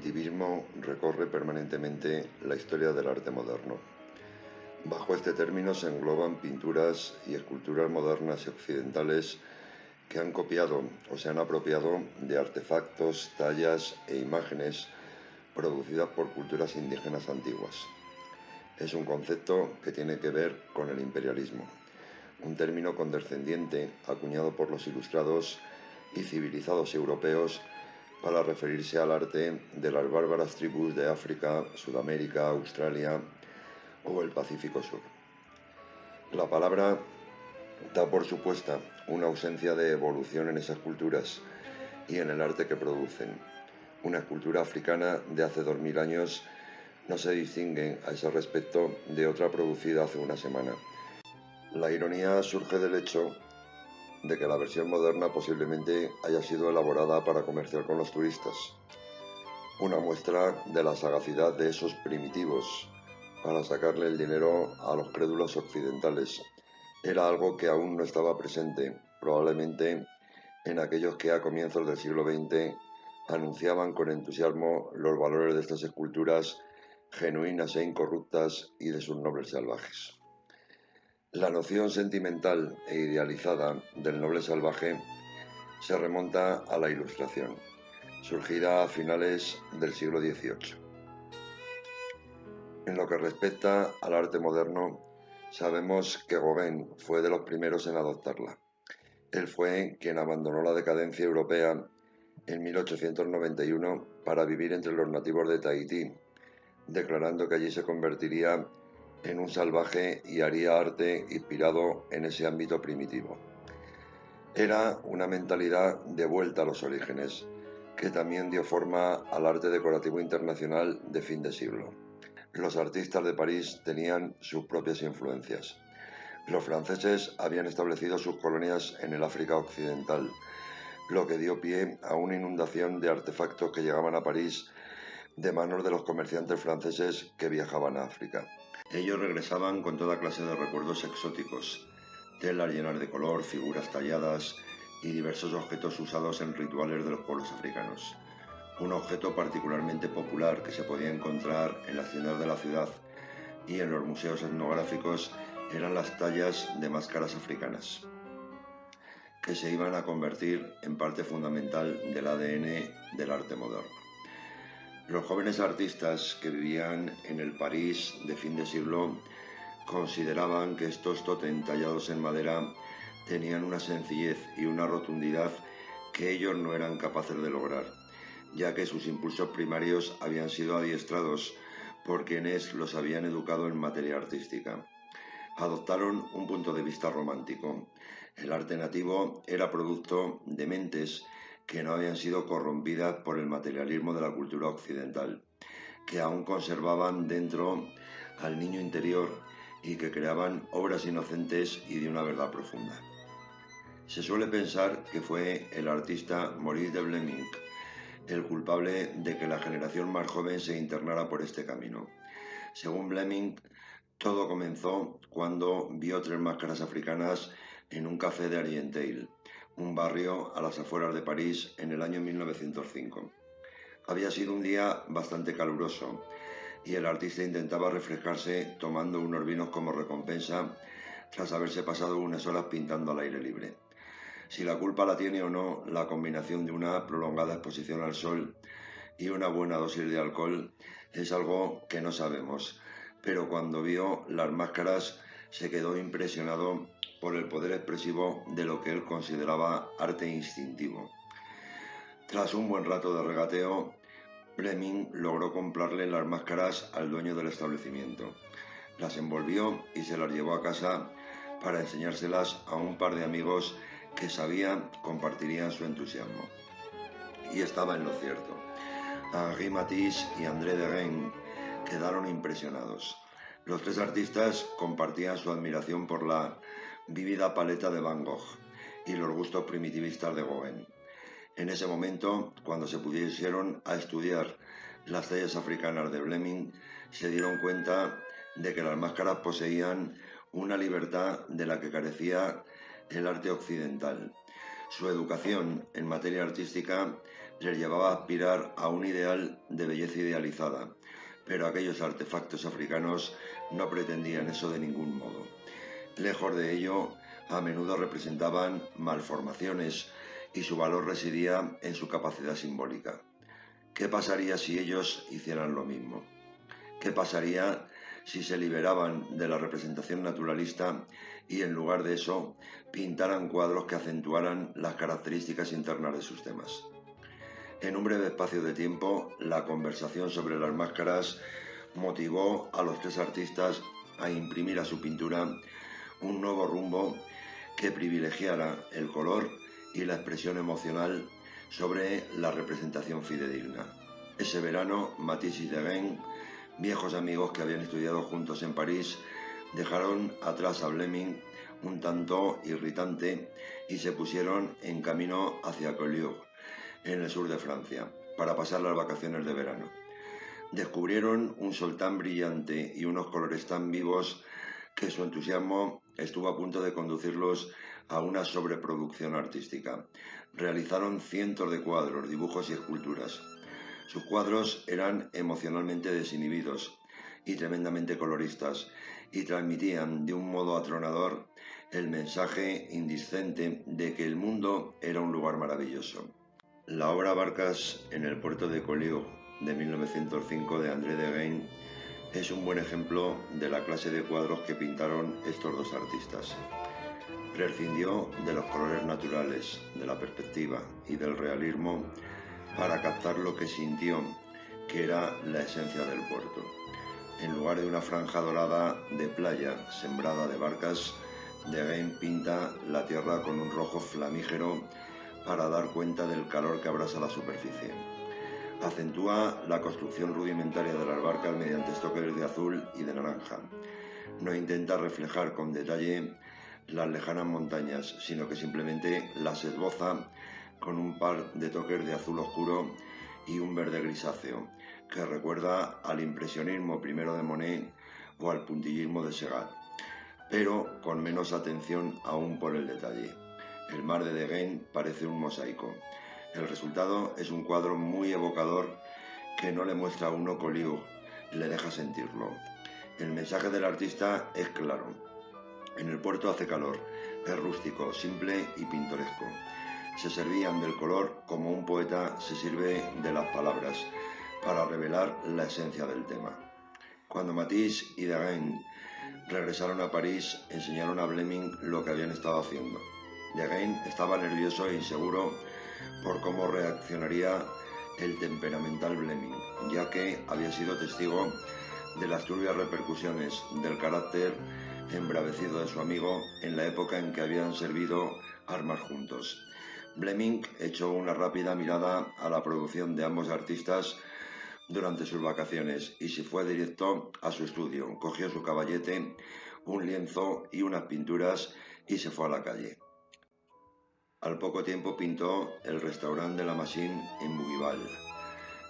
cognitivismo recorre permanentemente la historia del arte moderno. Bajo este término se engloban pinturas y esculturas modernas y occidentales que han copiado o se han apropiado de artefactos, tallas e imágenes producidas por culturas indígenas antiguas. Es un concepto que tiene que ver con el imperialismo, un término condescendiente acuñado por los ilustrados y civilizados europeos para referirse al arte de las bárbaras tribus de África, Sudamérica, Australia o el Pacífico Sur. La palabra da por supuesta una ausencia de evolución en esas culturas y en el arte que producen. Una escultura africana de hace 2000 años no se distingue a ese respecto de otra producida hace una semana. La ironía surge del hecho de que la versión moderna posiblemente haya sido elaborada para comerciar con los turistas. Una muestra de la sagacidad de esos primitivos para sacarle el dinero a los crédulos occidentales. Era algo que aún no estaba presente, probablemente en aquellos que a comienzos del siglo XX anunciaban con entusiasmo los valores de estas esculturas genuinas e incorruptas y de sus nobles salvajes. La noción sentimental e idealizada del noble salvaje se remonta a la Ilustración, surgida a finales del siglo XVIII. En lo que respecta al arte moderno, sabemos que Gauguin fue de los primeros en adoptarla. Él fue quien abandonó la decadencia europea en 1891 para vivir entre los nativos de Tahití, declarando que allí se convertiría en un salvaje y haría arte inspirado en ese ámbito primitivo. Era una mentalidad de vuelta a los orígenes, que también dio forma al arte decorativo internacional de fin de siglo. Los artistas de París tenían sus propias influencias. Los franceses habían establecido sus colonias en el África Occidental, lo que dio pie a una inundación de artefactos que llegaban a París de manos de los comerciantes franceses que viajaban a África. Ellos regresaban con toda clase de recuerdos exóticos, telas llenas de color, figuras talladas y diversos objetos usados en rituales de los pueblos africanos. Un objeto particularmente popular que se podía encontrar en las tiendas de la ciudad y en los museos etnográficos eran las tallas de máscaras africanas, que se iban a convertir en parte fundamental del ADN del arte moderno. Los jóvenes artistas que vivían en el París de fin de siglo consideraban que estos tótem tallados en madera tenían una sencillez y una rotundidad que ellos no eran capaces de lograr, ya que sus impulsos primarios habían sido adiestrados por quienes los habían educado en materia artística. Adoptaron un punto de vista romántico. El arte nativo era producto de mentes que no habían sido corrompidas por el materialismo de la cultura occidental, que aún conservaban dentro al niño interior y que creaban obras inocentes y de una verdad profunda. Se suele pensar que fue el artista Maurice de Vlaeminck el culpable de que la generación más joven se internara por este camino. Según Vlaeminck, todo comenzó cuando vio 3 máscaras africanas en un café de Argenteuil, un barrio a las afueras de París, en el año 1905. Había sido un día bastante caluroso y el artista intentaba refrescarse tomando unos vinos como recompensa tras haberse pasado unas horas pintando al aire libre. Si la culpa la tiene o no la combinación de una prolongada exposición al sol y una buena dosis de alcohol es algo que no sabemos, pero cuando vio las máscaras se quedó impresionado por el poder expresivo de lo que él consideraba arte instintivo. Tras un buen rato de regateo, Vlaeminck logró comprarle las máscaras al dueño del establecimiento. Las envolvió y se las llevó a casa para enseñárselas a un par de amigos que sabía compartirían su entusiasmo. Y estaba en lo cierto. Henri Matisse y André Derain quedaron impresionados. Los 3 artistas compartían su admiración por la vívida paleta de Van Gogh y los gustos primitivistas de Gauguin. En ese momento, cuando se pusieron a estudiar las tallas africanas de Vlaeminck, se dieron cuenta de que las máscaras poseían una libertad de la que carecía el arte occidental. Su educación en materia artística les llevaba a aspirar a un ideal de belleza idealizada, pero aquellos artefactos africanos no pretendían eso de ningún modo. Lejos de ello, a menudo representaban malformaciones y su valor residía en su capacidad simbólica. ¿Qué pasaría si ellos hicieran lo mismo? ¿Qué pasaría si se liberaban de la representación naturalista y en lugar de eso pintaran cuadros que acentuaran las características internas de sus temas? En un breve espacio de tiempo, la conversación sobre las máscaras motivó a los tres artistas a imprimir a su pintura un nuevo rumbo que privilegiara el color y la expresión emocional sobre la representación fidedigna. Ese verano, Matisse y Deguin, viejos amigos que habían estudiado juntos en París, dejaron atrás a Bleming un tanto irritante y se pusieron en camino hacia Collioure, en el sur de Francia, para pasar las vacaciones de verano. Descubrieron un sol tan brillante y unos colores tan vivos que su entusiasmo estuvo a punto de conducirlos a una sobreproducción artística. Realizaron cientos de cuadros, dibujos y esculturas. Sus cuadros eran emocionalmente desinhibidos y tremendamente coloristas y transmitían de un modo atronador el mensaje indiscente de que el mundo era un lugar maravilloso. La obra Barcas en el puerto de Collioure de 1905 de André Deguin es un buen ejemplo de la clase de cuadros que pintaron estos dos artistas. Prescindió de los colores naturales, de la perspectiva y del realismo para captar lo que sintió que era la esencia del puerto. En lugar de una franja dorada de playa sembrada de barcas, Deguin pinta la tierra con un rojo flamígero para dar cuenta del calor que abrasa la superficie. Acentúa la construcción rudimentaria de las barcas mediante estoques de azul y de naranja. No intenta reflejar con detalle las lejanas montañas, sino que simplemente las esboza con un par de toques de azul oscuro y un verde grisáceo, que recuerda al impresionismo primero de Monet o al puntillismo de Segat, pero con menos atención aún por el detalle. El mar de Deguin parece un mosaico. El resultado es un cuadro muy evocador que no le muestra a uno Collioure, le deja sentirlo. El mensaje del artista es claro. En el puerto hace calor, es rústico, simple y pintoresco. Se servían del color como un poeta se sirve de las palabras para revelar la esencia del tema. Cuando Matisse y Deguin regresaron a París, enseñaron a Bleming lo que habían estado haciendo. Deguin estaba nervioso e inseguro por cómo reaccionaría el temperamental Bleming, ya que había sido testigo de las turbias repercusiones del carácter embravecido de su amigo en la época en que habían servido armas juntos. Bleming echó una rápida mirada a la producción de ambos artistas durante sus vacaciones y se fue directo a su estudio. Cogió su caballete, un lienzo y unas pinturas y se fue a la calle. Al poco tiempo pintó el restaurante de la Machine en Bougival.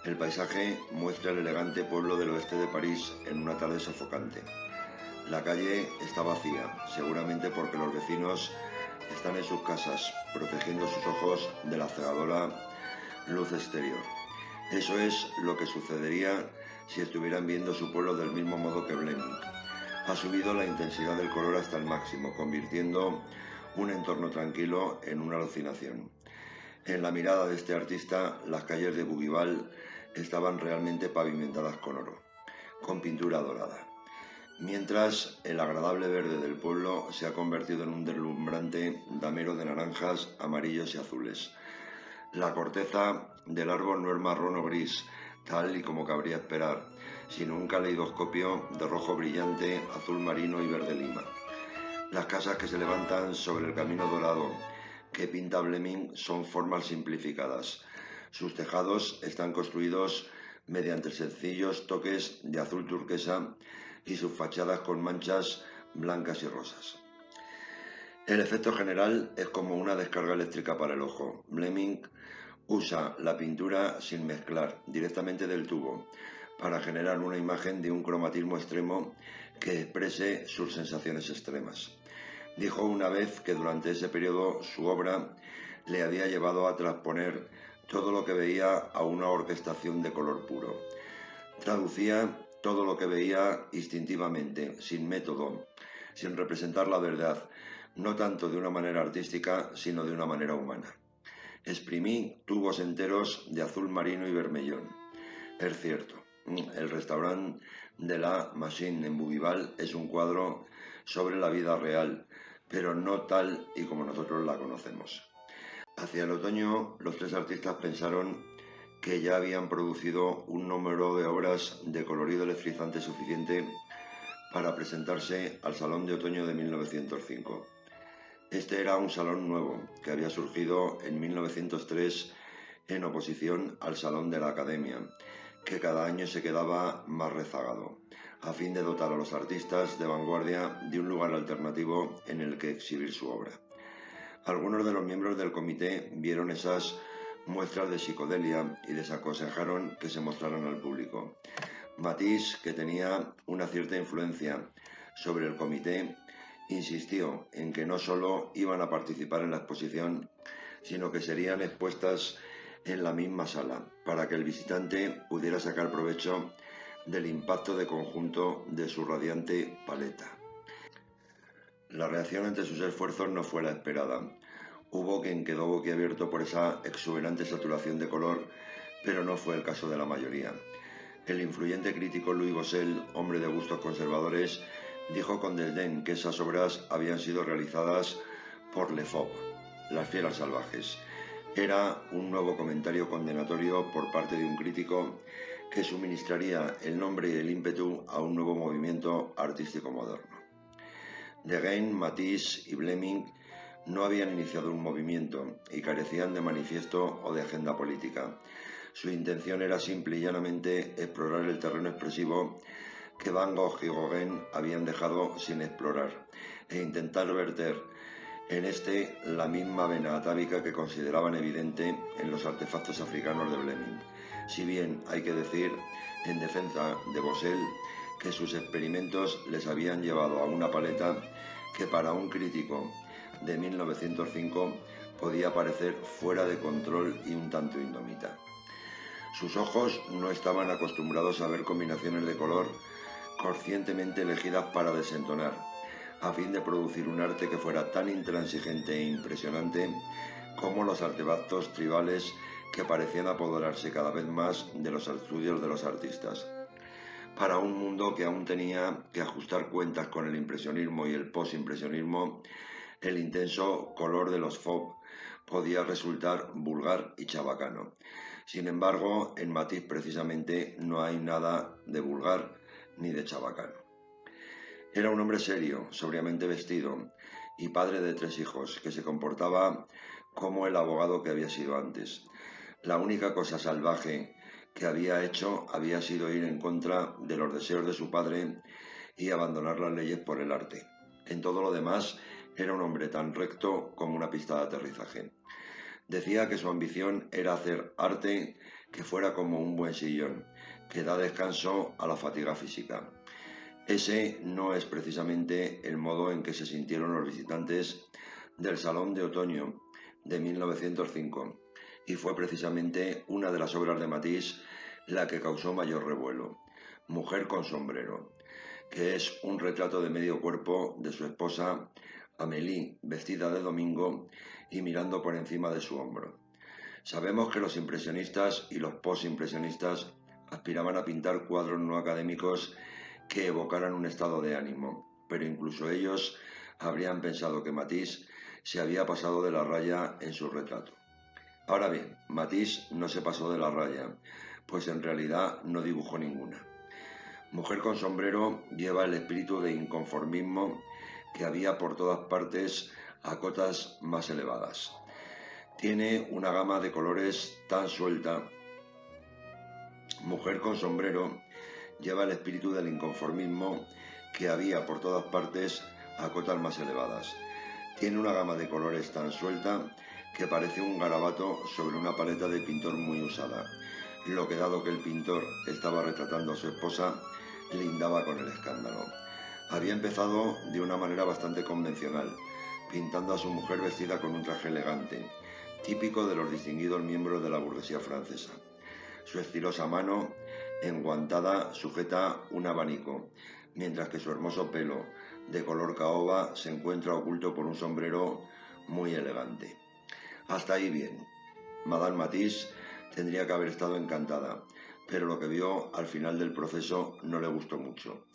El paisaje muestra el elegante pueblo del oeste de París en una tarde sofocante. La calle está vacía, seguramente porque los vecinos están en sus casas, protegiendo sus ojos de la cegadora luz exterior. Eso es lo que sucedería si estuvieran viendo su pueblo del mismo modo que Bleming. Ha subido la intensidad del color hasta el máximo, convirtiendo un entorno tranquilo en una alucinación. En la mirada de este artista, las calles de Bougival estaban realmente pavimentadas con oro, con pintura dorada, mientras el agradable verde del pueblo se ha convertido en un deslumbrante damero de naranjas, amarillos y azules. La corteza del árbol no es marrón o gris, tal y como cabría esperar, sino un caleidoscopio de rojo brillante, azul marino y verde lima. Las casas que se levantan sobre el camino dorado que pinta Bleming son formas simplificadas. Sus tejados están construidos mediante sencillos toques de azul turquesa y sus fachadas con manchas blancas y rosas. El efecto general es como una descarga eléctrica para el ojo. Bleming usa la pintura sin mezclar, directamente del tubo, para generar una imagen de un cromatismo extremo que exprese sus sensaciones extremas. Dijo una vez que durante ese periodo su obra le había llevado a transponer todo lo que veía a una orquestación de color puro. Traducía todo lo que veía instintivamente, sin método, sin representar la verdad, no tanto de una manera artística, sino de una manera humana. Exprimí tubos enteros de azul marino y vermellón. Es cierto, el restaurante de la Machine en Bougival es un cuadro sobre la vida real, pero no tal y como nosotros la conocemos. Hacia el otoño, los tres artistas pensaron que ya habían producido un número de obras de colorido electrizante suficiente para presentarse al Salón de Otoño de 1905. Este era un salón nuevo que había surgido en 1903 en oposición al Salón de la Academia, que cada año se quedaba más rezagado, a fin de dotar a los artistas de vanguardia de un lugar alternativo en el que exhibir su obra. Algunos de los miembros del comité vieron esas muestras de psicodelia y desaconsejaron que se mostraran al público. Matisse, que tenía una cierta influencia sobre el comité, insistió en que no solo iban a participar en la exposición, sino que serían expuestas en la misma sala, para que el visitante pudiera sacar provecho del impacto de conjunto de su radiante paleta. La reacción ante sus esfuerzos no fue la esperada. Hubo quien quedó boquiabierto por esa exuberante saturación de color, pero no fue el caso de la mayoría. El influyente crítico Louis Bossel, hombre de gustos conservadores, dijo con desdén que esas obras habían sido realizadas por Les Fauves, las fieras salvajes. Era un nuevo comentario condenatorio por parte de un crítico que suministraría el nombre y el ímpetu a un nuevo movimiento artístico moderno. Degain, Matisse y Fleming no habían iniciado un movimiento y carecían de manifiesto o de agenda política. Su intención era simple y llanamente explorar el terreno expresivo que Van Gogh y Gauguin habían dejado sin explorar e intentar verter en este la misma vena atávica que consideraban evidente en los artefactos africanos de Fleming. Si bien hay que decir, en defensa de Bossel, que sus experimentos les habían llevado a una paleta que para un crítico de 1905 podía parecer fuera de control y un tanto indómita. Sus ojos no estaban acostumbrados a ver combinaciones de color conscientemente elegidas para desentonar, a fin de producir un arte que fuera tan intransigente e impresionante como los artefactos tribales que parecían apoderarse cada vez más de los estudios de los artistas. Para un mundo que aún tenía que ajustar cuentas con el impresionismo y el postimpresionismo, el intenso color de los Fauves podía resultar vulgar y chabacano. Sin embargo, en Matisse precisamente no hay nada de vulgar ni de chabacano. Era un hombre serio, sobriamente vestido y padre de 3 hijos, que se comportaba como el abogado que había sido antes. La única cosa salvaje que había hecho había sido ir en contra de los deseos de su padre y abandonar las leyes por el arte. En todo lo demás, era un hombre tan recto como una pista de aterrizaje. Decía que su ambición era hacer arte que fuera como un buen sillón, que da descanso a la fatiga física. Ese no es precisamente el modo en que se sintieron los visitantes del Salón de Otoño de 1905, y fue precisamente una de las obras de Matisse la que causó mayor revuelo, Mujer con sombrero, que es un retrato de medio cuerpo de su esposa Amélie, vestida de domingo y mirando por encima de su hombro. Sabemos que los impresionistas y los postimpresionistas aspiraban a pintar cuadros no académicos que evocaran un estado de ánimo, pero incluso ellos habrían pensado que Matisse se había pasado de la raya en su retrato. Ahora bien, Matisse no se pasó de la raya, pues en realidad no dibujó ninguna. Mujer con sombrero lleva el espíritu de inconformismo que había por todas partes a cotas más elevadas. Tiene una gama de colores tan suelta. Mujer con sombrero lleva el espíritu del inconformismo que había por todas partes a cotas más elevadas. Tiene una gama de colores tan suelta que parece un garabato sobre una paleta de pintor muy usada, lo que dado que el pintor estaba retratando a su esposa, lindaba con el escándalo. Había empezado de una manera bastante convencional, pintando a su mujer vestida con un traje elegante, típico de los distinguidos miembros de la burguesía francesa. Su estilosa mano, enguantada, sujeta un abanico, mientras que su hermoso pelo, de color caoba, se encuentra oculto por un sombrero muy elegante. Hasta ahí bien. Madame Matisse tendría que haber estado encantada, pero lo que vio al final del proceso no le gustó mucho.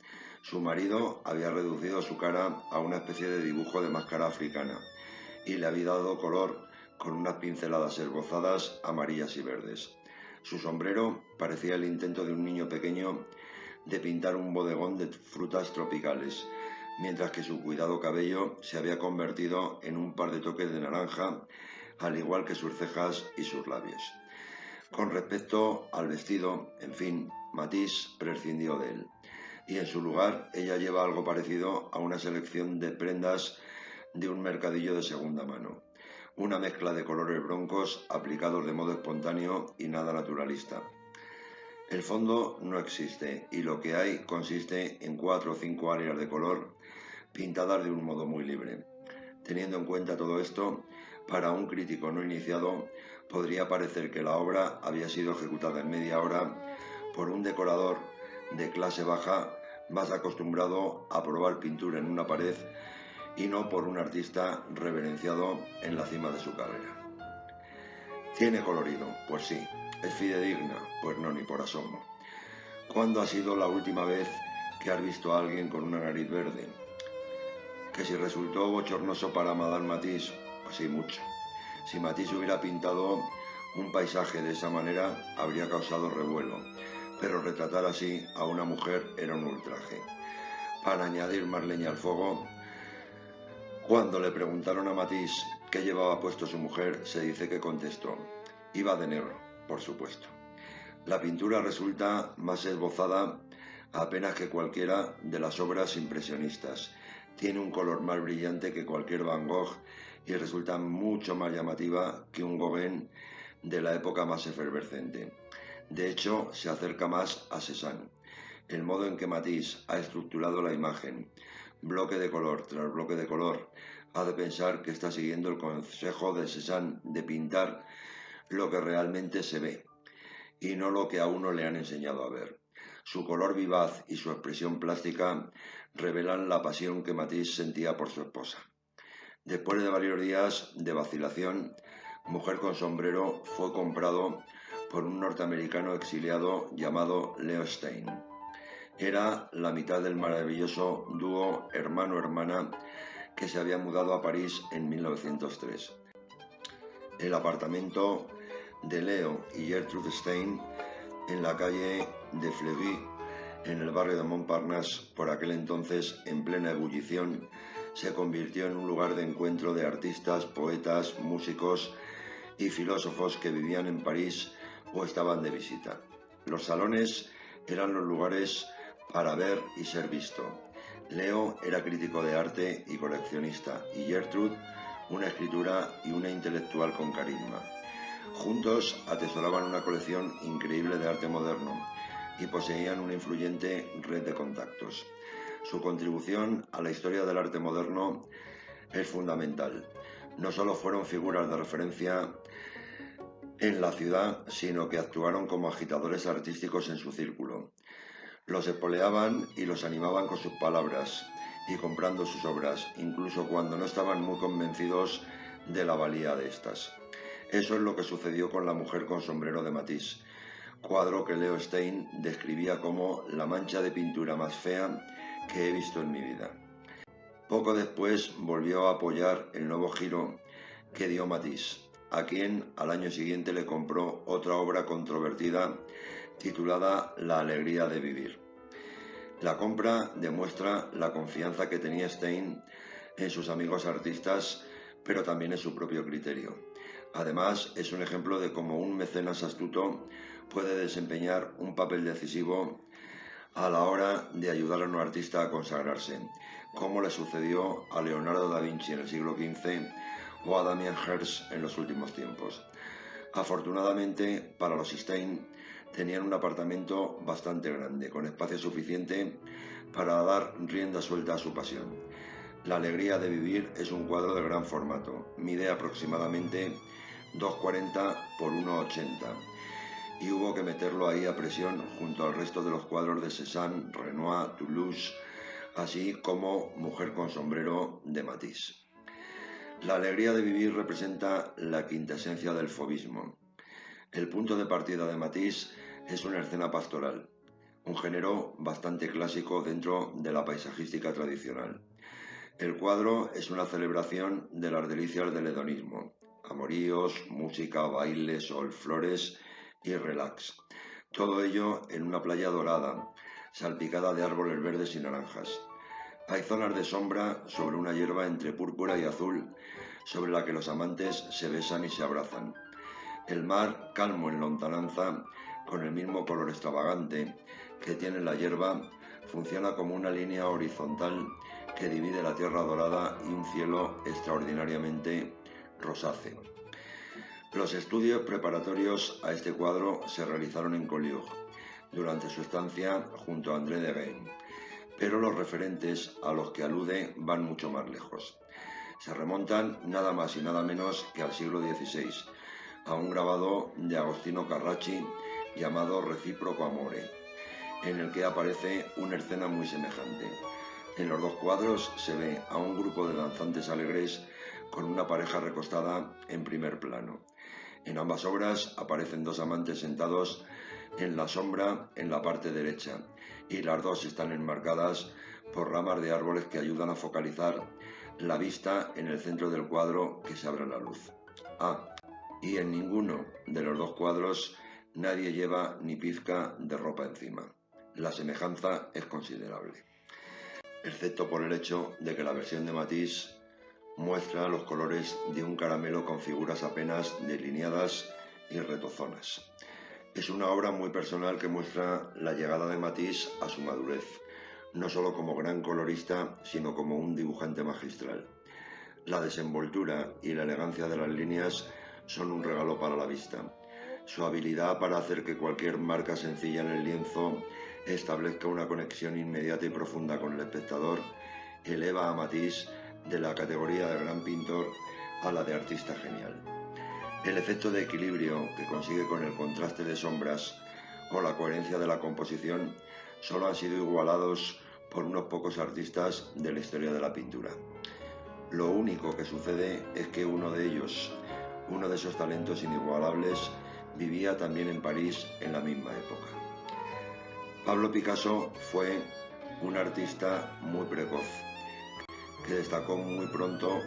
Su marido había reducido su cara a una especie de dibujo de máscara africana y le había dado color con unas pinceladas esbozadas amarillas y verdes. Su sombrero parecía el intento de un niño pequeño de pintar un bodegón de frutas tropicales, mientras que su cuidado cabello se había convertido en un par de toques de naranja, al igual que sus cejas y sus labios. Con respecto al vestido, en fin, Matisse prescindió de él, y en su lugar ella lleva algo parecido a una selección de prendas de un mercadillo de segunda mano. Una mezcla de colores broncos aplicados de modo espontáneo y nada naturalista. El fondo no existe y lo que hay consiste en 4 o 5 áreas de color pintadas de un modo muy libre. Teniendo en cuenta todo esto, para un crítico no iniciado podría parecer que la obra había sido ejecutada en media hora por un decorador de clase baja más acostumbrado a probar pintura en una pared y no por un artista reverenciado en la cima de su carrera. ¿Tiene colorido? Pues sí. ¿Es fidedigna? Pues no, ni por asomo. ¿Cuándo ha sido la última vez que has visto a alguien con una nariz verde? ¿Que si resultó bochornoso para Madame Matisse? Pues sí, mucho. Si Matisse hubiera pintado un paisaje de esa manera, habría causado revuelo, pero retratar así a una mujer era un ultraje. Para añadir más leña al fuego, cuando le preguntaron a Matisse qué llevaba puesto su mujer, se dice que contestó: iba de negro, por supuesto. La pintura resulta más esbozada apenas que cualquiera de las obras impresionistas. Tiene un color más brillante que cualquier Van Gogh y resulta mucho más llamativa que un Gauguin de la época más efervescente. De hecho, se acerca más a Cézanne. El modo en que Matisse ha estructurado la imagen, bloque de color tras bloque de color, hace pensar que está siguiendo el consejo de Cézanne de pintar lo que realmente se ve y no lo que a uno le han enseñado a ver. Su color vivaz y su expresión plástica revelan la pasión que Matisse sentía por su esposa. Después de varios días de vacilación, Mujer con sombrero fue comprado por un norteamericano exiliado llamado Leo Stein. Era la mitad del maravilloso dúo hermano-hermana que se había mudado a París en 1903. El apartamento de Leo y Gertrude Stein en la calle de Fleury, en el barrio de Montparnasse, por aquel entonces en plena ebullición, se convirtió en un lugar de encuentro de artistas, poetas, músicos y filósofos que vivían en París o estaban de visita. Los salones eran los lugares para ver y ser visto. Leo era crítico de arte y coleccionista, y Gertrude una escritura y una intelectual con carisma. Juntos atesoraban una colección increíble de arte moderno y poseían una influyente red de contactos. Su contribución a la historia del arte moderno es fundamental. No solo fueron figuras de referencia en la ciudad, sino que actuaron como agitadores artísticos en su círculo. Los espoleaban y los animaban con sus palabras y comprando sus obras, incluso cuando no estaban muy convencidos de la valía de estas. Eso es lo que sucedió con La mujer con sombrero de Matisse, cuadro que Leo Stein describía como la mancha de pintura más fea que he visto en mi vida. Poco después volvió a apoyar el nuevo giro que dio Matisse, a quien al año siguiente le compró otra obra controvertida titulada La alegría de vivir. La compra demuestra la confianza que tenía Stein en sus amigos artistas, pero también en su propio criterio. Además, es un ejemplo de cómo un mecenas astuto puede desempeñar un papel decisivo a la hora de ayudar a un artista a consagrarse, como le sucedió a Leonardo da Vinci en el siglo XV o a Damien Hirst en los últimos tiempos. Afortunadamente, para los Stein, tenían un apartamento bastante grande, con espacio suficiente para dar rienda suelta a su pasión. La alegría de vivir es un cuadro de gran formato, mide aproximadamente 2,40 por 1,80, y hubo que meterlo ahí a presión junto al resto de los cuadros de Cézanne, Renoir, Toulouse, así como Mujer con sombrero de Matisse. La alegría de vivir representa la quintesencia del fauvismo. El punto de partida de Matisse es una escena pastoral, un género bastante clásico dentro de la paisajística tradicional. El cuadro es una celebración de las delicias del hedonismo: amoríos, música, baile, sol, flores y relax. Todo ello en una playa dorada, salpicada de árboles verdes y naranjas. Hay zonas de sombra sobre una hierba entre púrpura y azul, sobre la que los amantes se besan y se abrazan. El mar, calmo en lontananza, con el mismo color extravagante que tiene la hierba, funciona como una línea horizontal que divide la tierra dorada y un cielo extraordinariamente rosáceo. Los estudios preparatorios a este cuadro se realizaron en Collioure, durante su estancia junto a André Degaine, pero los referentes a los que alude van mucho más lejos. Se remontan nada más y nada menos que al siglo XVI, a un grabado de Agostino Carracci llamado Recíproco Amore, en el que aparece una escena muy semejante. En los dos cuadros se ve a un grupo de danzantes alegres con una pareja recostada en primer plano. En ambas obras aparecen dos amantes sentados en la sombra en la parte derecha, y las dos están enmarcadas por ramas de árboles que ayudan a focalizar la vista en el centro del cuadro que se abre a la luz. Y en ninguno de los dos cuadros nadie lleva ni pizca de ropa encima. La semejanza es considerable, excepto por el hecho de que la versión de Matisse muestra los colores de un caramelo con figuras apenas delineadas y retozonas. Es una obra muy personal que muestra la llegada de Matisse a su madurez, no solo como gran colorista, sino como un dibujante magistral. La desenvoltura y la elegancia de las líneas son un regalo para la vista. Su habilidad para hacer que cualquier marca sencilla en el lienzo establezca una conexión inmediata y profunda con el espectador eleva a Matisse de la categoría de gran pintor a la de artista genial. El efecto de equilibrio que consigue con el contraste de sombras o la coherencia de la composición solo han sido igualados por unos pocos artistas de la historia de la pintura. Lo único que sucede es que uno de ellos, uno de esos talentos inigualables, vivía también en París en la misma época. Pablo Picasso fue un artista muy precoz, que destacó muy pronto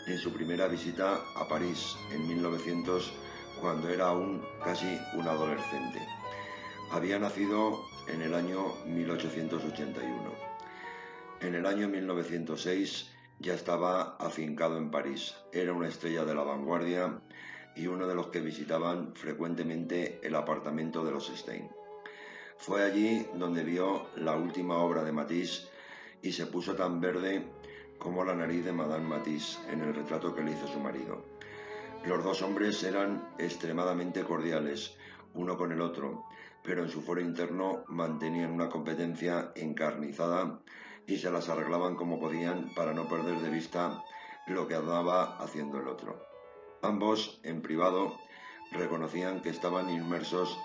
en su primera visita a París en 1900, cuando era aún casi un adolescente. Había nacido en el año 1881. En el año 1906 ya estaba afincado en París. Era una estrella de la vanguardia y uno de los que visitaban frecuentemente el apartamento de los Stein. Fue allí donde vio la última obra de Matisse y se puso tan verde como la nariz de Madame Matisse en el retrato que le hizo su marido. Los dos hombres eran extremadamente cordiales, uno con el otro, pero en su foro interno mantenían una competencia encarnizada y se las arreglaban como podían para no perder de vista lo que andaba haciendo el otro. Ambos, en privado, reconocían que estaban inmersos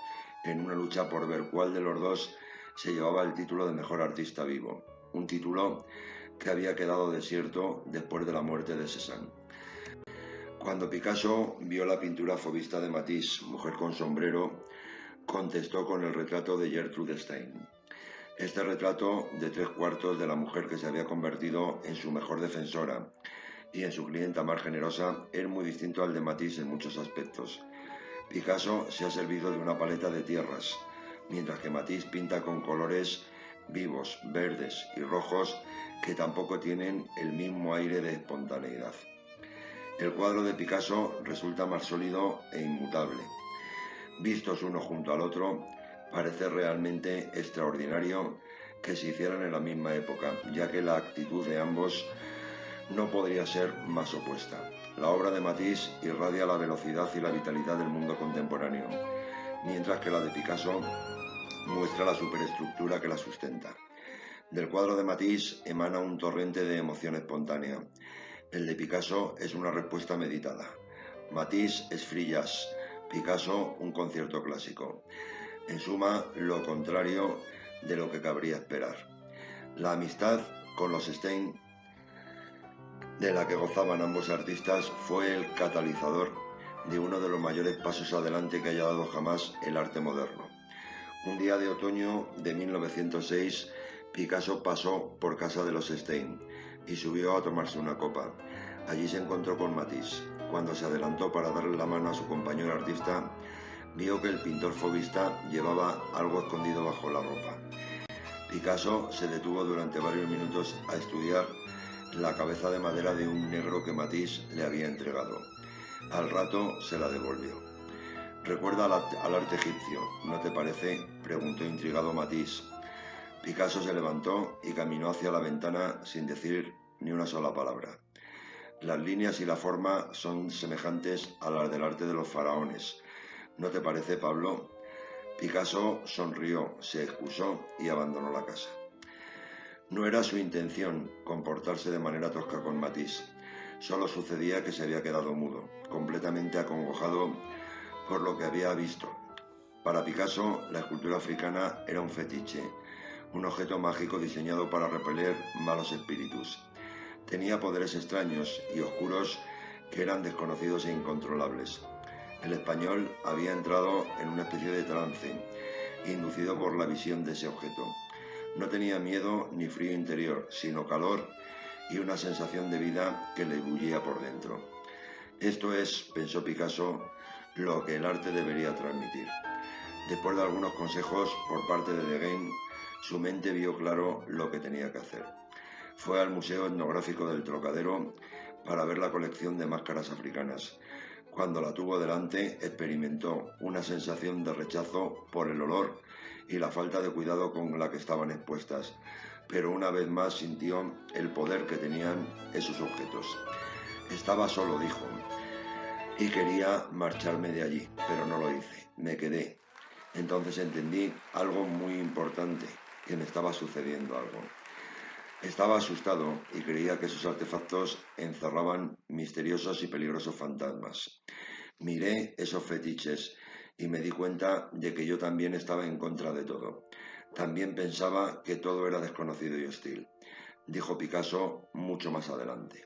en una lucha por ver cuál de los dos se llevaba el título de mejor artista vivo, un título que había quedado desierto después de la muerte de Cézanne. Cuando Picasso vio la pintura fauvista de Matisse, Mujer con sombrero, contestó con el retrato de Gertrude Stein. Este retrato de 3/4 de la mujer que se había convertido en su mejor defensora y en su clienta más generosa es muy distinto al de Matisse en muchos aspectos. Picasso se ha servido de una paleta de tierras, mientras que Matisse pinta con colores vivos, verdes y rojos que tampoco tienen el mismo aire de espontaneidad. El cuadro de Picasso resulta más sólido e inmutable. Vistos uno junto al otro, parece realmente extraordinario que se hicieran en la misma época, ya que la actitud de ambos no podría ser más opuesta. La obra de Matisse irradia la velocidad y la vitalidad del mundo contemporáneo, mientras que la de Picasso muestra la superestructura que la sustenta. Del cuadro de Matisse emana un torrente de emoción espontánea. El de Picasso es una respuesta meditada. Matisse es free jazz, Picasso un concierto clásico. En suma, lo contrario de lo que cabría esperar. La amistad con los Stein, de la que gozaban ambos artistas, fue el catalizador de uno de los mayores pasos adelante que haya dado jamás el arte moderno. Un día de otoño de 1906, Picasso pasó por casa de los Stein y subió a tomarse una copa. Allí se encontró con Matisse. Cuando se adelantó para darle la mano a su compañero artista, vio que el pintor fauvista llevaba algo escondido bajo la ropa. Picasso se detuvo durante varios minutos a estudiar la cabeza de madera de un negro que Matisse le había entregado. Al rato se la devolvió. «Recuerda al arte egipcio, ¿no te parece?», preguntó intrigado Matisse. Picasso se levantó y caminó hacia la ventana sin decir ni una sola palabra. «Las líneas y la forma son semejantes a las del arte de los faraones. ¿No te parece, Pablo?». Picasso sonrió, se excusó y abandonó la casa. No era su intención comportarse de manera tosca con Matisse. Solo sucedía que se había quedado mudo, completamente acongojado por lo que había visto. Para Picasso, la escultura africana era un fetiche, un objeto mágico diseñado para repeler malos espíritus. Tenía poderes extraños y oscuros que eran desconocidos e incontrolables. El español había entrado en una especie de trance, inducido por la visión de ese objeto. No tenía miedo ni frío interior, sino calor y una sensación de vida que le bullía por dentro. Esto es, pensó Picasso, lo que el arte debería transmitir. Después de algunos consejos por parte de Degain, su mente vio claro lo que tenía que hacer. Fue al Museo Etnográfico del Trocadero para ver la colección de máscaras africanas. Cuando la tuvo delante, experimentó una sensación de rechazo por el olor y la falta de cuidado con la que estaban expuestas, pero una vez más sintió el poder que tenían esos objetos. Estaba solo, dijo, y quería marcharme de allí, pero no lo hice, me quedé. Entonces entendí algo muy importante, que me estaba sucediendo algo. Estaba asustado y creía que esos artefactos encerraban misteriosos y peligrosos fantasmas. Miré esos fetiches y me di cuenta de que yo también estaba en contra de todo. También pensaba que todo era desconocido y hostil, dijo Picasso mucho más adelante.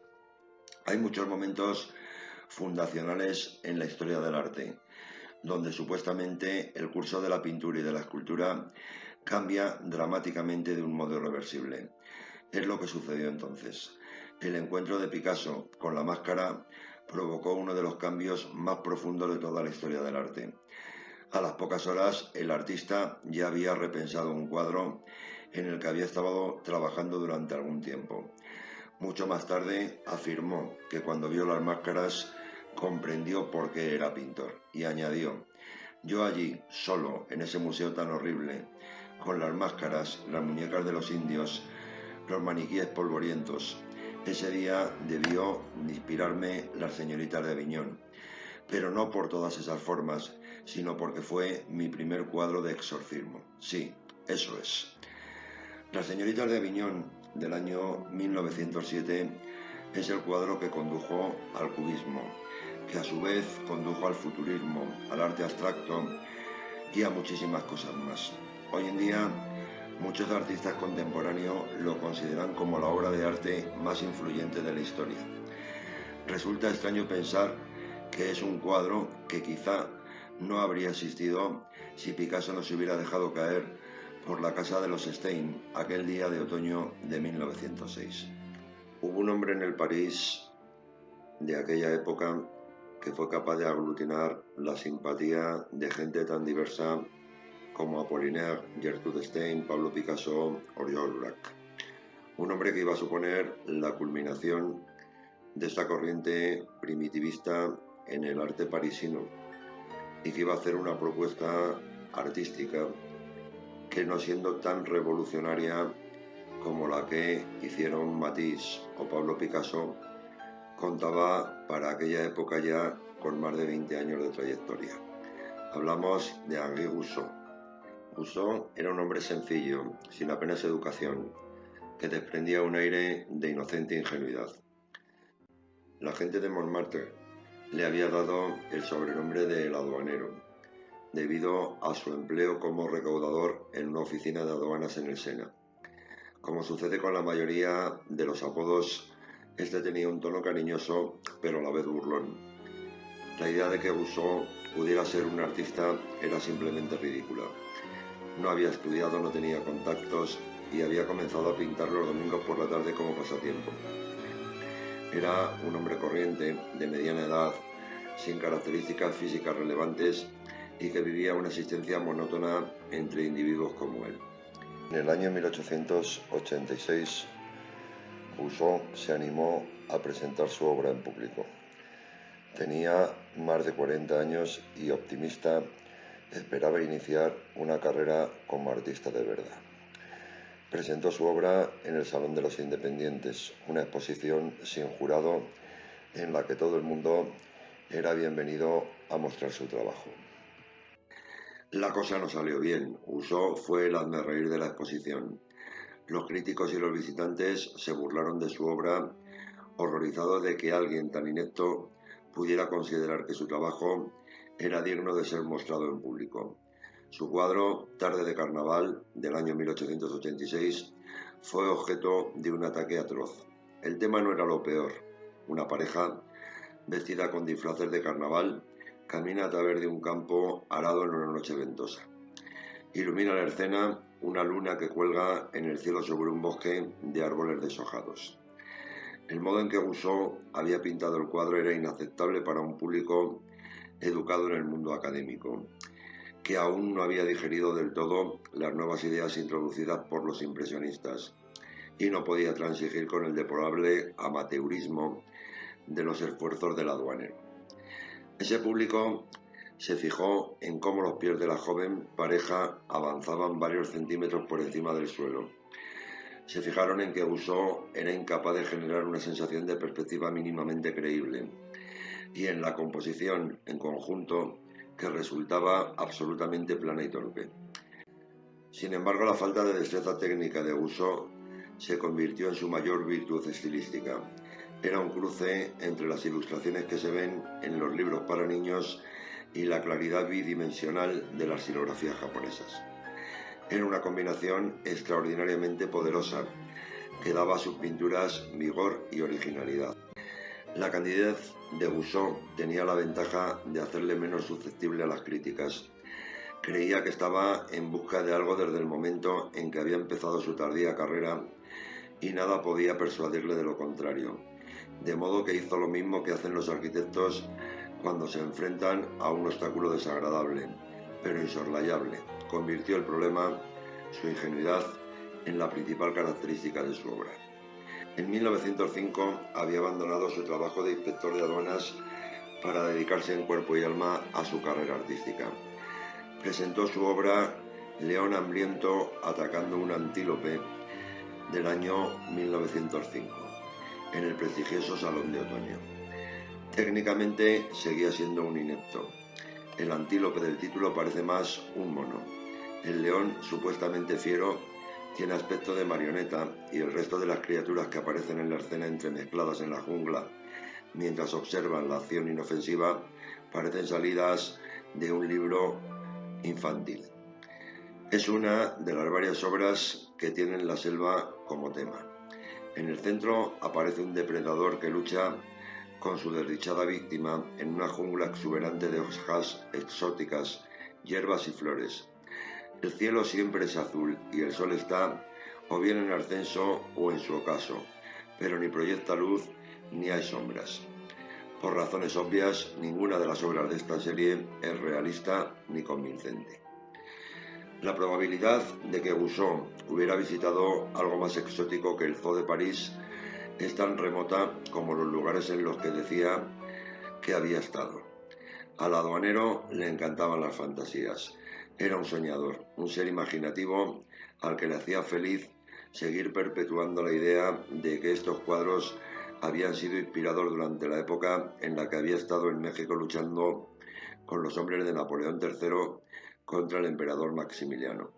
Hay muchos momentos fundacionales en la historia del arte, donde supuestamente el curso de la pintura y de la escultura cambia dramáticamente de un modo irreversible. Es lo que sucedió entonces. El encuentro de Picasso con la máscara provocó uno de los cambios más profundos de toda la historia del arte. A las pocas horas, el artista ya había repensado un cuadro en el que había estado trabajando durante algún tiempo. Mucho más tarde afirmó que cuando vio las máscaras comprendió por qué era pintor y añadió: «Yo allí, solo, en ese museo tan horrible, con las máscaras, las muñecas de los indios, los maniquíes polvorientos. Ese día debió inspirarme Las señoritas de Aviñón, pero no por todas esas formas, sino porque fue mi primer cuadro de exorcismo. Sí, eso es». Las señoritas de Aviñón, del año 1907, es el cuadro que condujo al cubismo, que a su vez condujo al futurismo, al arte abstracto y a muchísimas cosas más. Hoy en día, muchos artistas contemporáneos lo consideran como la obra de arte más influyente de la historia. Resulta extraño pensar que es un cuadro que quizá no habría existido si Picasso no se hubiera dejado caer por la casa de los Stein aquel día de otoño de 1906. Hubo un hombre en el París de aquella época que fue capaz de aglutinar la simpatía de gente tan diversa como Apollinaire, Gertrude Stein, Pablo Picasso o Georges Braque. Un hombre que iba a suponer la culminación de esta corriente primitivista en el arte parisino y que iba a hacer una propuesta artística que, no siendo tan revolucionaria como la que hicieron Matisse o Pablo Picasso, contaba para aquella época ya con más de 20 años de trayectoria. Hablamos de Henri Rousseau. Rousseau era un hombre sencillo, sin apenas educación, que desprendía un aire de inocente ingenuidad. La gente de Montmartre le había dado el sobrenombre de El Aduanero, debido a su empleo como recaudador en una oficina de aduanas en el Sena. Como sucede con la mayoría de los apodos, este tenía un tono cariñoso, pero a la vez burlón. La idea de que Goussot pudiera ser un artista era simplemente ridícula. No había estudiado, no tenía contactos y había comenzado a pintar los domingos por la tarde como pasatiempo. Era un hombre corriente, de mediana edad, sin características físicas relevantes y que vivía una existencia monótona entre individuos como él. En el año 1886, Goussot se animó a presentar su obra en público. Tenía más de 40 años y, optimista, esperaba iniciar una carrera como artista de verdad. Presentó su obra en el Salón de los Independientes, una exposición sin jurado en la que todo el mundo era bienvenido a mostrar su trabajo. La cosa no salió bien. Goussot fue el hazmerreír de la exposición. Los críticos y los visitantes se burlaron de su obra, horrorizados de que alguien tan inepto pudiera considerar que su trabajo era digno de ser mostrado en público. Su cuadro, Tarde de Carnaval, del año 1886, fue objeto de un ataque atroz. El tema no era lo peor. Una pareja, vestida con disfraces de carnaval, camina a través de un campo arado en una noche ventosa. Ilumina la escena una luna que cuelga en el cielo sobre un bosque de árboles deshojados. El modo en que Goussot había pintado el cuadro era inaceptable para un público educado en el mundo académico, que aún no había digerido del todo las nuevas ideas introducidas por los impresionistas y no podía transigir con el deplorable amateurismo de los esfuerzos del aduanero. Ese público se fijó en cómo los pies de la joven pareja avanzaban varios centímetros por encima del suelo. Se fijaron en que Goussot era incapaz de generar una sensación de perspectiva mínimamente creíble, y en la composición en conjunto, que resultaba absolutamente plana y torpe. Sin embargo, la falta de destreza técnica de Goussot se convirtió en su mayor virtud estilística. Era un cruce entre las ilustraciones que se ven en los libros para niños y la claridad bidimensional de las xilografías japonesas. Era una combinación extraordinariamente poderosa que daba a sus pinturas vigor y originalidad. La candidez de Goussot tenía la ventaja de hacerle menos susceptible a las críticas. Creía que estaba en busca de algo desde el momento en que había empezado su tardía carrera y nada podía persuadirle de lo contrario. De modo que hizo lo mismo que hacen los arquitectos cuando se enfrentan a un obstáculo desagradable, pero insoslayable. Convirtió el problema, su ingenuidad, en la principal característica de su obra. En 1905 había abandonado su trabajo de inspector de aduanas para dedicarse en cuerpo y alma a su carrera artística. Presentó su obra León hambriento atacando un antílope del año 1905 en el prestigioso Salón de Otoño. Técnicamente seguía siendo un inepto. El antílope del título parece más un mono. El león, supuestamente fiero, tiene aspecto de marioneta y el resto de las criaturas que aparecen en la escena entremezcladas en la jungla mientras observan la acción inofensiva parecen salidas de un libro infantil. Es una de las varias obras que tienen la selva como tema. En el centro aparece un depredador que lucha con su desdichada víctima en una jungla exuberante de hojas exóticas, hierbas y flores. El cielo siempre es azul y el sol está o bien en ascenso o en su ocaso, pero ni proyecta luz ni hay sombras. Por razones obvias, ninguna de las obras de esta serie es realista ni convincente. La probabilidad de que Goussot hubiera visitado algo más exótico que el Zoo de París es tan remota como los lugares en los que decía que había estado. Al aduanero le encantaban las fantasías. Era un soñador, un ser imaginativo al que le hacía feliz seguir perpetuando la idea de que estos cuadros habían sido inspirados durante la época en la que había estado en México luchando con los hombres de Napoleón III contra el emperador Maximiliano.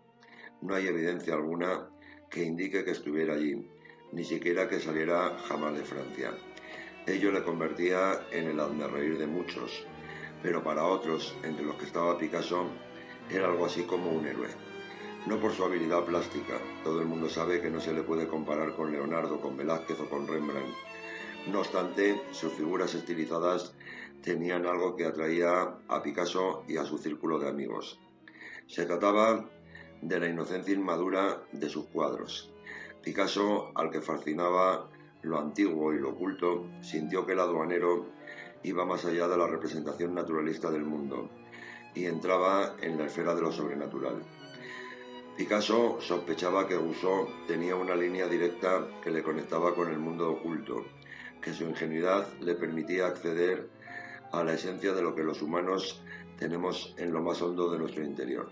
No hay evidencia alguna que indique que estuviera allí, ni siquiera que saliera jamás de Francia. Ello le convertía en el hazmerreír de muchos, pero para otros, entre los que estaba Picasso, era algo así como un héroe. No por su habilidad plástica, todo el mundo sabe que no se le puede comparar con Leonardo, con Velázquez o con Rembrandt. No obstante, sus figuras estilizadas tenían algo que atraía a Picasso y a su círculo de amigos. Se trataba de la inocencia inmadura de sus cuadros. Picasso, al que fascinaba lo antiguo y lo oculto, sintió que el aduanero iba más allá de la representación naturalista del mundo y entraba en la esfera de lo sobrenatural. Picasso sospechaba que Rousseau tenía una línea directa que le conectaba con el mundo oculto, que su ingenuidad le permitía acceder a la esencia de lo que los humanos tenemos en lo más hondo de nuestro interior.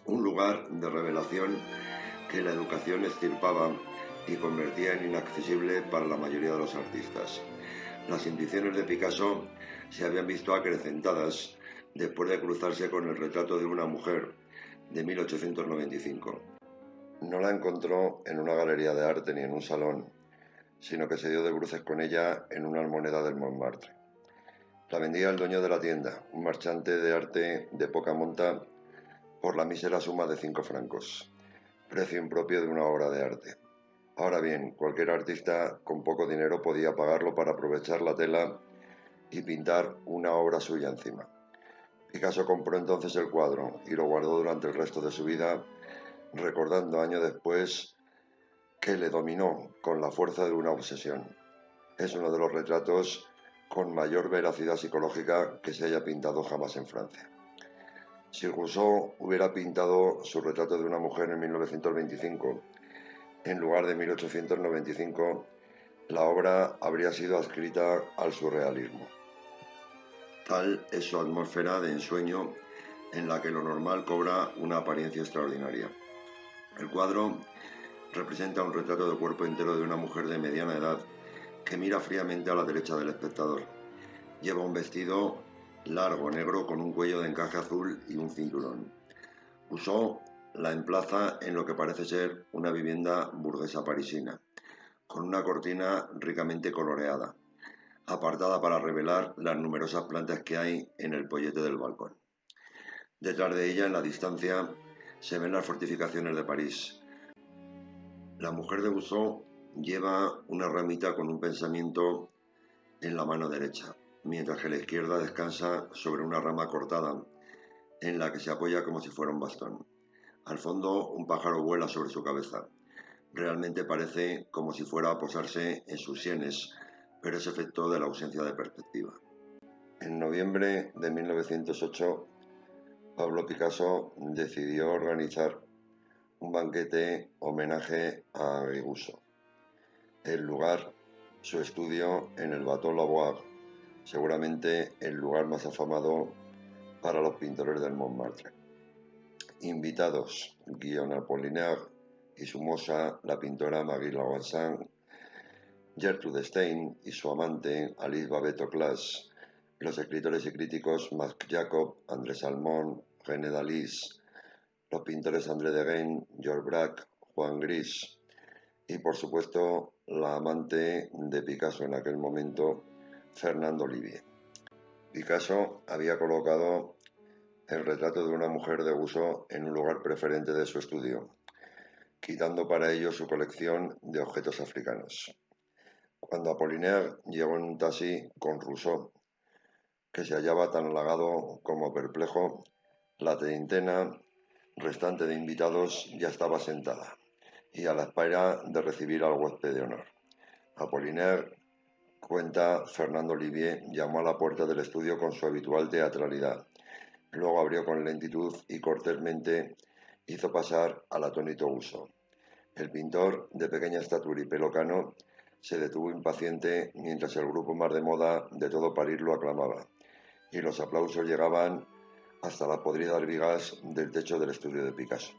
Un lugar de revelación que la educación extirpaba y convertía en inaccesible para la mayoría de los artistas. Las intuiciones de Picasso se habían visto acrecentadas después de cruzarse con el retrato de una mujer de 1895. No la encontró en una galería de arte ni en un salón, sino que se dio de bruces con ella en una almoneda del Montmartre. La vendía el dueño de la tienda, un marchante de arte de poca monta, por la mísera suma de 5 francos, precio impropio de una obra de arte. Ahora bien, cualquier artista con poco dinero podía pagarlo para aprovechar la tela y pintar una obra suya encima. Picasso compró entonces el cuadro y lo guardó durante el resto de su vida, recordando años después que le dominó con la fuerza de una obsesión. Es uno de los retratos con mayor veracidad psicológica que se haya pintado jamás en Francia. Si Rousseau hubiera pintado su retrato de una mujer en 1925, en lugar de 1895, la obra habría sido adscrita al surrealismo. Tal es su atmósfera de ensueño en la que lo normal cobra una apariencia extraordinaria. El cuadro representa un retrato de cuerpo entero de una mujer de mediana edad que mira fríamente a la derecha del espectador. Lleva un vestido largo negro con un cuello de encaje azul y un cinturón. Rousseau la emplaza en lo que parece ser una vivienda burguesa parisina, con una cortina ricamente coloreada, apartada para revelar las numerosas plantas que hay en el pollete del balcón. Detrás de ella, en la distancia, se ven las fortificaciones de París. La mujer de Rousseau lleva una ramita con un pensamiento en la mano derecha, mientras que la izquierda descansa sobre una rama cortada en la que se apoya como si fuera un bastón. Al fondo, un pájaro vuela sobre su cabeza. Realmente parece como si fuera a posarse en sus sienes, pero es efecto de la ausencia de perspectiva. En noviembre de 1908, Pablo Picasso decidió organizar un banquete homenaje a Guibuso. El lugar, su estudio en el Bateau Lavoir, seguramente el lugar más afamado para los pintores del Montmartre. Invitados, Guillaume Apollinaire y su moza, la pintora Marie Laurencin, Gertrude Stein y su amante, Alice Babet-Auclas, los escritores y críticos Marc Jacob, André Salmon, René Dalís, los pintores André Degaine, Georges Braque, Juan Gris y, por supuesto, la amante de Picasso en aquel momento, Fernande Olivier. Picasso había colocado el retrato de una mujer de uso en un lugar preferente de su estudio, quitando para ello su colección de objetos africanos. Cuando Apollinaire llegó en un taxi con Rousseau, que se hallaba tan halagado como perplejo, la treintena restante de invitados ya estaba sentada y a la espera de recibir al huésped de honor. Apollinaire, cuenta Fernande Olivier, llamó a la puerta del estudio con su habitual teatralidad. Luego abrió con lentitud y cortésmente hizo pasar al atónito Rousseau. El pintor, de pequeña estatura y pelo cano, se detuvo impaciente mientras el grupo más de moda de todo París lo aclamaba, y los aplausos llegaban hasta las podridas vigas del techo del estudio de Picasso.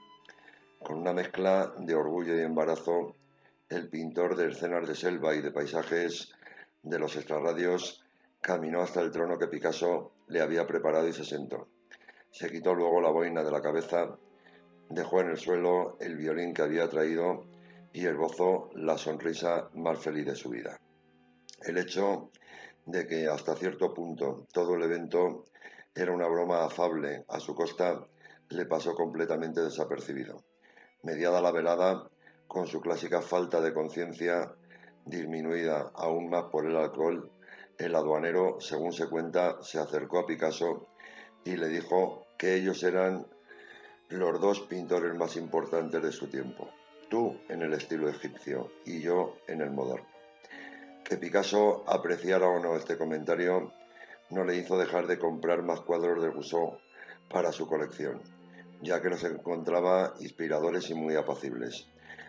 Con una mezcla de orgullo y embarazo, el pintor de escenas de selva y de paisajes de los extrarradios caminó hasta el trono que Picasso le había preparado y se sentó. Se quitó luego la boina de la cabeza, dejó en el suelo el violín que había traído y esbozó la sonrisa más feliz de su vida. El hecho de que hasta cierto punto todo el evento era una broma afable a su costa le pasó completamente desapercibido. Mediada la velada, con su clásica falta de conciencia disminuida aún más por el alcohol, el aduanero, según se cuenta, se acercó a Picasso y le dijo que ellos eran los dos pintores más importantes de su tiempo, tú en el estilo egipcio y yo en el moderno. Que Picasso apreciara o no este comentario no le hizo dejar de comprar más cuadros de Rousseau para su colección, ya que los encontraba inspiradores y muy apacibles.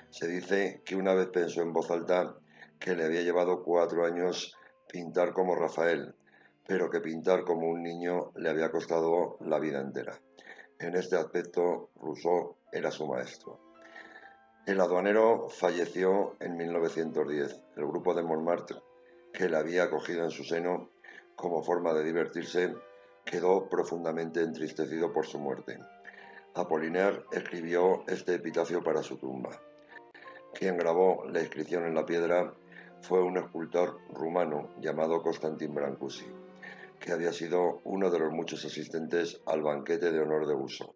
Se dice que una vez pensó en voz alta que le había llevado 4 años pintar como Rafael, pero que pintar como un niño le había costado la vida entera. En este aspecto, Rousseau era su maestro. El aduanero falleció en 1910. El grupo de Montmartre, que le había acogido en su seno como forma de divertirse, quedó profundamente entristecido por su muerte. Apollinaire escribió este epitafio para su tumba. Quien grabó la inscripción en la piedra fue un escultor rumano llamado Constantin Brancusi, que había sido uno de los muchos asistentes al banquete de honor de Rousseau.